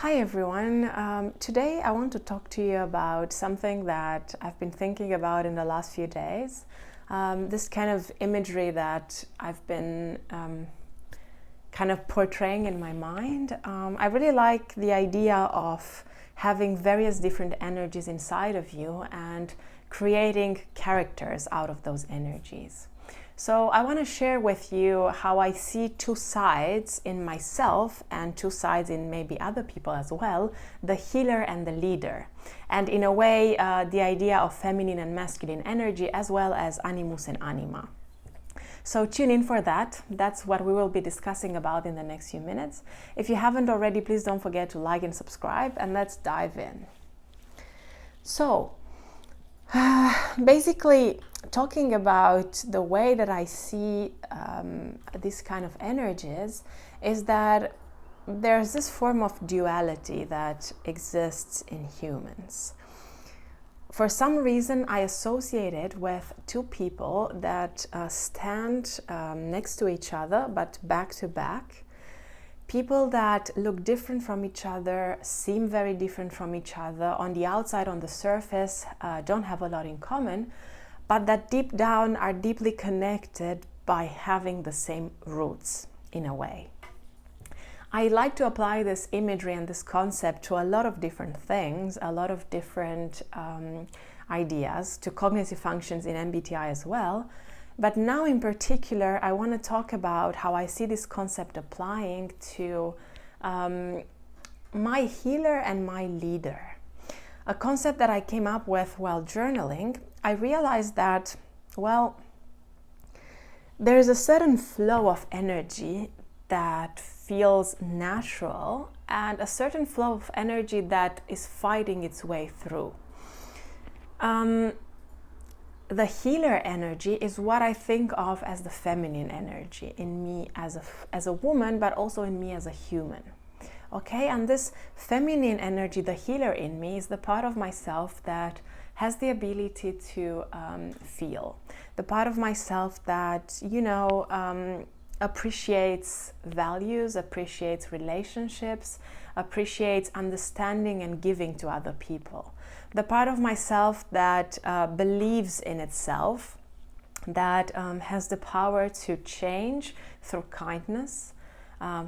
Hi everyone. Today I want to talk to you about something that I've been thinking about in the last few days. This kind of imagery that I've been kind of portraying in my mind. I really like the idea of having various different energies inside of you and creating characters out of those energies. So I want to share with you how I see two sides in myself and two sides in maybe other people as well, the healer and the leader. And in a way, the idea of feminine and masculine energy as well as animus and anima. So tune in for that. That's what we will be discussing about in the next few minutes. If you haven't already, please don't forget to like and subscribe, and let's dive in. So, basically, talking about the way that I see these kind of energies is that there's this form of duality that exists in humans. For some reason, I associate it with two people that stand next to each other but back to back. People that look different from each other, seem very different from each other, on the outside, on the surface, don't have a lot in common, but that deep down are deeply connected by having the same roots in a way. I like to apply this imagery and this concept to a lot of different things, a lot of different ideas, to cognitive functions in MBTI as well. But now in particular, I want to talk about how I see this concept applying to my healer and my leader. A concept that I came up with while journaling. I realized that, well, there is a certain flow of energy that feels natural and a certain flow of energy that is fighting its way through. The healer energy is what I think of as the feminine energy in me as a woman, but also in me as a human. Okay, and this feminine energy, the healer in me, is the part of myself that has the ability to feel. The part of myself that, appreciates values, appreciates relationships, appreciates understanding and giving to other people. The part of myself that believes in itself, that has the power to change through kindness,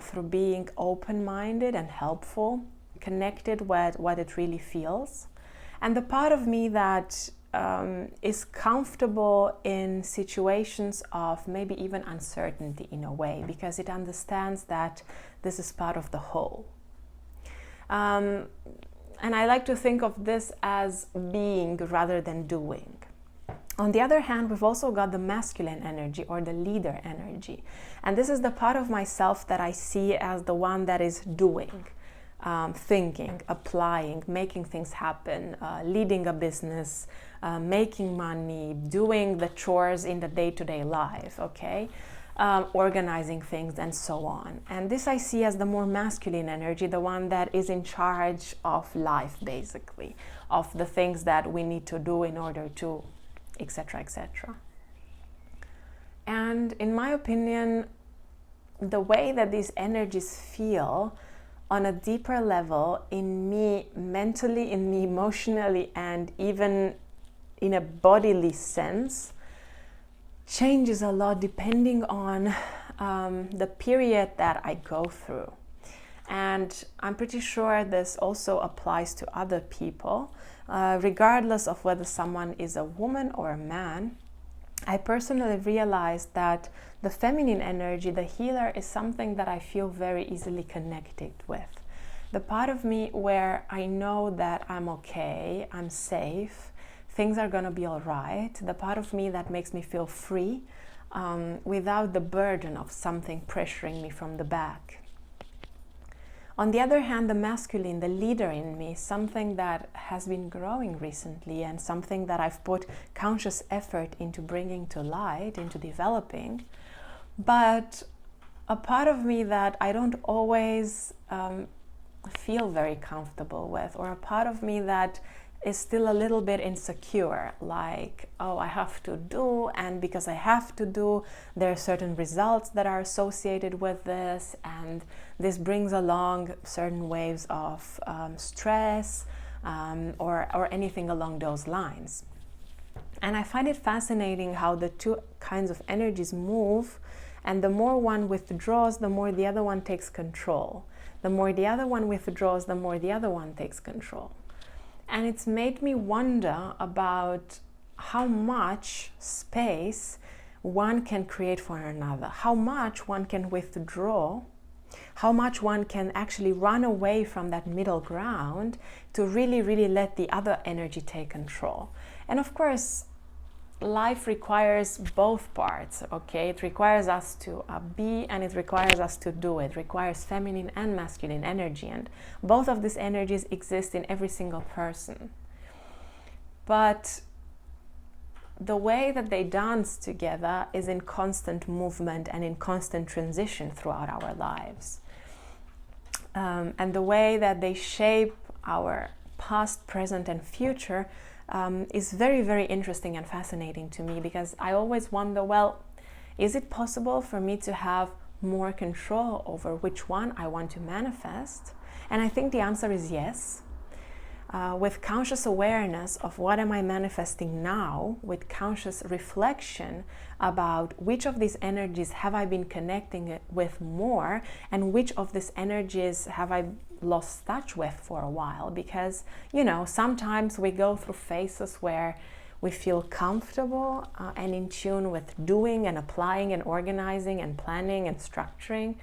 through being open-minded and helpful, connected with what it really feels. And the part of me that is comfortable in situations of maybe even uncertainty in a way, because it understands that this is part of the whole. And I like to think of this as being rather than doing. On the other hand, we've also got the masculine energy or the leader energy. And this is the part of myself that I see as the one that is doing, thinking, applying, making things happen, leading a business, making money, doing the chores in the day-to-day life, okay? Organizing things and so on. And this I see as the more masculine energy, the one that is in charge of life, basically, of the things that we need to do in order to, etc., etc. And in my opinion, the way that these energies feel on a deeper level in me mentally, in me emotionally, and even in a bodily sense, changes a lot depending on the period that I go through. And I'm pretty sure this also applies to other people, regardless of whether someone is a woman or a man. I personally realized that the feminine energy, the healer, is something that I feel very easily connected with. The part of me where I know that I'm okay, I'm safe, things are gonna be all right. The part of me that makes me feel free without the burden of something pressuring me from the back. On the other hand, the masculine, the leader in me, something that has been growing recently and something that I've put conscious effort into bringing to light, into developing, but a part of me that I don't always feel very comfortable with, or a part of me that is still a little bit insecure, like, oh, I have to do, and because I have to do, there are certain results that are associated with this, and this brings along certain waves of stress or anything along those lines. And I find it fascinating how the two kinds of energies move, and the more one withdraws, the more the other one takes control. The more the other one withdraws, the more the other one takes control. And it's made me wonder about how much space one can create for another, how much one can withdraw, how much one can actually run away from that middle ground to really, really let the other energy take control. And of course, life requires both parts, okay? It requires us to be, and it requires us to do. It requires feminine and masculine energy, and both of these energies exist in every single person. But the way that they dance together is in constant movement and in constant transition throughout our lives. And the way that they shape our past, present, and future is very, very interesting and fascinating to me, because I always wonder, well, is it possible for me to have more control over which one I want to manifest? And I think the answer is yes. With conscious awareness of what am I manifesting now, with conscious reflection about which of these energies have I been connecting with more, and which of these energies have I lost touch with for a while. Because, you know, sometimes we go through phases where we feel comfortable and in tune with doing and applying and organizing and planning and structuring.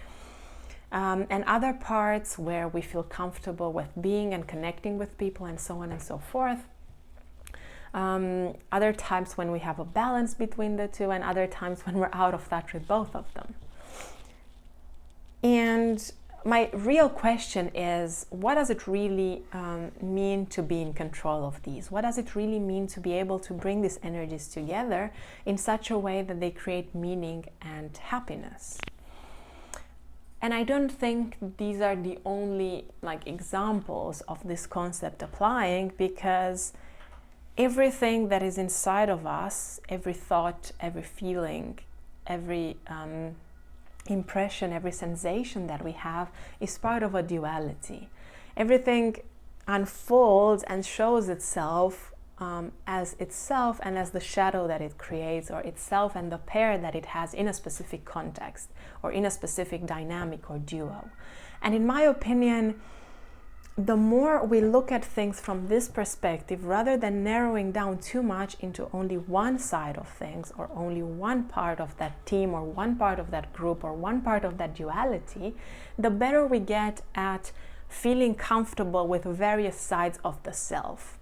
And other parts where we feel comfortable with being and connecting with people and so on and so forth. Other times when we have a balance between the two, and other times when we're out of touch with both of them. And my real question is, what does it really mean to be in control of these? What does it really mean to be able to bring these energies together in such a way that they create meaning and happiness? And I don't think these are the only examples of this concept applying, because everything that is inside of us, every thought, every feeling, every impression, every sensation that we have is part of a duality. Everything unfolds and shows itself as itself and as the shadow that it creates, or itself and the pair that it has in a specific context or in a specific dynamic or duo. And in my opinion, the more we look at things from this perspective, rather than narrowing down too much into only one side of things, or only one part of that team, or one part of that group, or one part of that duality, the better we get at feeling comfortable with various sides of the self.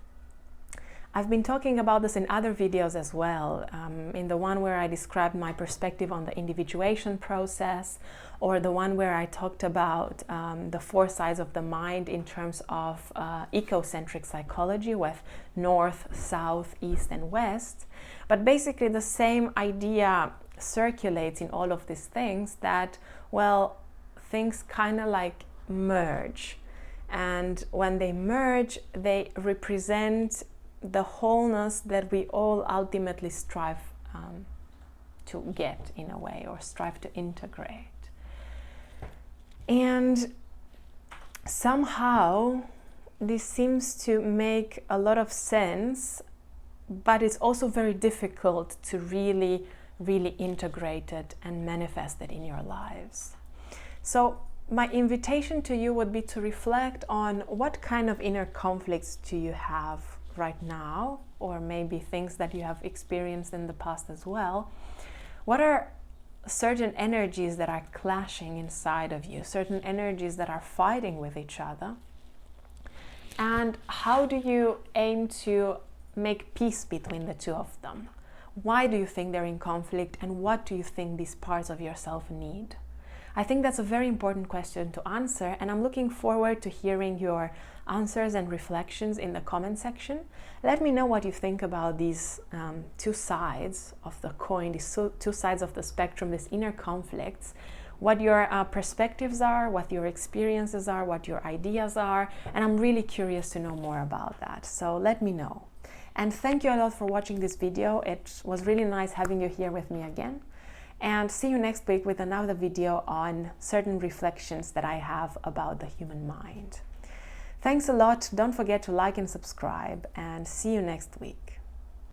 I've been talking about this in other videos as well, in the one where I described my perspective on the individuation process, or the one where I talked about the four sides of the mind in terms of ecocentric psychology with north, south, east, and west. But basically the same idea circulates in all of these things, that, well, things kind of merge. And when they merge, they represent the wholeness that we all ultimately strive to get, in a way, or strive to integrate. And somehow this seems to make a lot of sense, but it's also very difficult to really, really integrate it and manifest it in your lives. So my invitation to you would be to reflect on what kind of inner conflicts do you have right now, or maybe things that you have experienced in the past as well. What are certain energies that are clashing inside of you, certain energies that are fighting with each other? And how do you aim to make peace between the two of them? Why do you think they're in conflict, and what do you think these parts of yourself need? I think that's a very important question to answer, and I'm looking forward to hearing your answers and reflections in the comment section. Let me know what you think about these two sides of the coin, these two sides of the spectrum, these inner conflicts. what your perspectives are, what your experiences are, what your ideas are, and I'm really curious to know more about that. So let me know. And thank you a lot for watching this video. It was really nice having you here with me again. And see you next week with another video on certain reflections that I have about the human mind. Thanks a lot. Don't forget to like and subscribe, and see you next week.